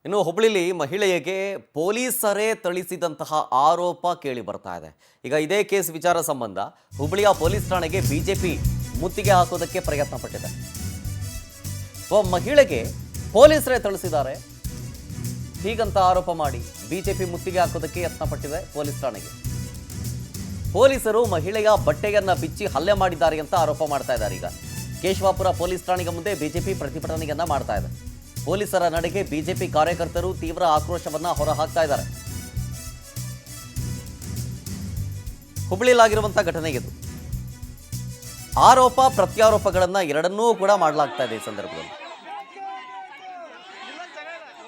ಇನ್ನು ಹುಬ್ಬಳ್ಳಿಲಿ ಮಹಿಳೆಯರಿಗೆ ಪೊಲೀಸರೇ ಥಳಿಸಿದಂತಹ ಆರೋಪ ಕೇಳಿ ಬರ್ತಾ ಇದೆ. ಈಗ ಇದೇ ಕೇಸ್ ವಿಚಾರ ಸಂಬಂಧ ಹುಬ್ಬಳ್ಳಿಯ ಪೊಲೀಸ್ ಠಾಣೆಗೆ ಬಿಜೆಪಿ ಮುತ್ತಿಗೆ ಹಾಕೋದಕ್ಕೆ ಪ್ರಯತ್ನ ಪಟ್ಟಿದೆ. ಒಬ್ಬ ಮಹಿಳೆಗೆ ಪೊಲೀಸರೇ ಥಳಿಸಿದ್ದಾರೆ ಹೀಗಂತ ಆರೋಪ ಮಾಡಿ ಬಿಜೆಪಿ ಮುತ್ತಿಗೆ ಹಾಕೋದಕ್ಕೆ ಯತ್ನ ಪಟ್ಟಿದೆ ಪೊಲೀಸ್ ಠಾಣೆಗೆ. ಪೊಲೀಸರು ಮಹಿಳೆಯ ಬಟ್ಟೆಯನ್ನ ಬಿಚ್ಚಿ ಹಲ್ಲೆ ಮಾಡಿದ್ದಾರೆ ಅಂತ ಆರೋಪ ಮಾಡ್ತಾ ಇದ್ದಾರೆ. ಈಗ ಕೇಶವಾಪುರ ಪೊಲೀಸ್ ಠಾಣೆಗೆ ಮುಂದೆ ಬಿಜೆಪಿ ಪ್ರತಿಭಟನೆಯನ್ನ ಮಾಡ್ತಾ ಇದೆ. ಪೊಲೀಸರ ನಡೆಗೆ ಬಿಜೆಪಿ ಕಾರ್ಯಕರ್ತರು ತೀವ್ರ ಆಕ್ರೋಶವನ್ನ ಹೊರಹಾಕ್ತಾ ಇದ್ದಾರೆ. ಹುಬ್ಬಳ್ಳಿಲಾಗಿರುವಂತಹ ಘಟನೆ ಇದು. ಆರೋಪ ಪ್ರತ್ಯಾರೋಪಗಳನ್ನ ಎರಡನ್ನೂ ಕೂಡ ಮಾಡಲಾಗ್ತಾ ಇದೆ. ಈ ಸಂದರ್ಭದಲ್ಲಿ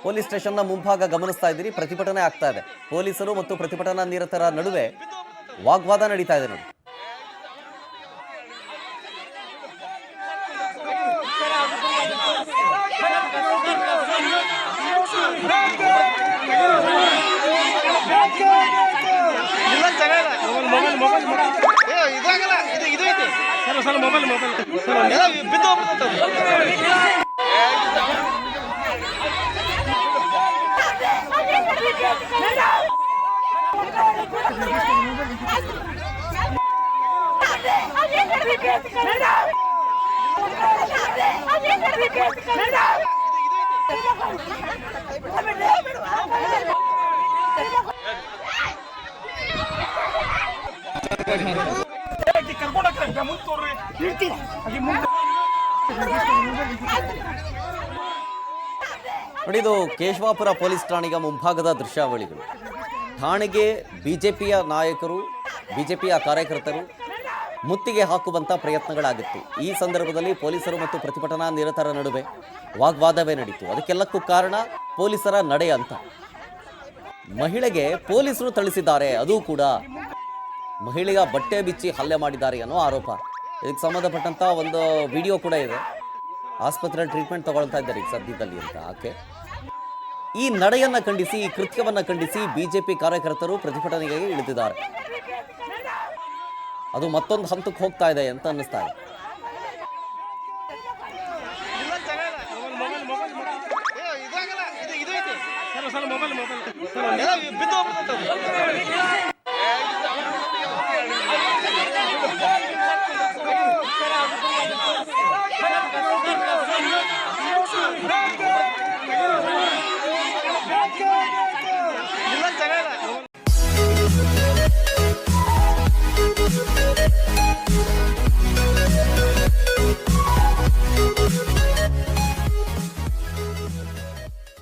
ಪೊಲೀಸ್ ಸ್ಟೇಷನ್ನ ಮುಂಭಾಗ ಗಮನಿಸ್ತಾ ಇದ್ದೀರಿ, ಪ್ರತಿಭಟನೆ ಆಗ್ತಾ ಇದೆ. ಪೊಲೀಸರು ಮತ್ತು ಪ್ರತಿಭಟನಾ ನಿರತರ ನಡುವೆ ವಾಗ್ವಾದ ನಡೀತಾ ಇದೆ ನೋಡಿ. ನೋಡಿ, ಇದು ಕೇಶವಾಪುರ ಪೊಲೀಸ್ ಠಾಣೆಯ ಮುಂಭಾಗದ ದೃಶ್ಯಾವಳಿಗಳು. ಠಾಣೆಗೆ ಬಿಜೆಪಿಯ ನಾಯಕರು, ಬಿಜೆಪಿಯ ಕಾರ್ಯಕರ್ತರು ಮುತ್ತಿಗೆ ಹಾಕುವಂತ ಪ್ರಯತ್ನಗಳಾಗಿತ್ತು. ಈ ಸಂದರ್ಭದಲ್ಲಿ ಪೊಲೀಸರು ಮತ್ತು ಪ್ರತಿಭಟನಾ ನಿರತರ ನಡುವೆ ವಾಗ್ವಾದವೇ ನಡೀತು. ಅದಕ್ಕೆಲ್ಲಕ್ಕೂ ಕಾರಣ ಪೊಲೀಸರ ನಡೆ ಅಂತ. ಮಹಿಳೆಗೆ ಪೊಲೀಸರು ಥಳಿಸಿದ್ದಾರೆ, ಅದು ಕೂಡ ಮಹಿಳೆಯ ಬಟ್ಟೆ ಬಿಚ್ಚಿ ಹಲ್ಲೆ ಮಾಡಿದ್ದಾರೆ ಅನ್ನೋ ಆರೋಪ. ಇದಕ್ಕೆ ಸಂಬಂಧಪಟ್ಟಂತ ಒಂದು ವಿಡಿಯೋ ಕೂಡ ಇದೆ. ಆಸ್ಪತ್ರೆಯಲ್ಲಿ ಟ್ರೀಟ್ಮೆಂಟ್ ತಗೊಳ್ತಾ ಇದ್ದಾರೆ ಈಗ ಸದ್ಯದಲ್ಲಿ ಅಂತ ಆಕೆ. ಈ ನಡೆಯನ್ನ ಖಂಡಿಸಿ, ಈ ಕೃತ್ಯವನ್ನ ಖಂಡಿಸಿ ಬಿಜೆಪಿ ಕಾರ್ಯಕರ್ತರು ಪ್ರತಿಭಟನೆಗೆ ಇಳಿದಿದ್ದಾರೆ. ಅದು ಮತ್ತೊಂದು ಹಂತಕ್ಕೆ ಹೋಗ್ತಾ ಇದೆ ಅಂತ ಅನ್ನಿಸ್ತಾ ಇದೆ.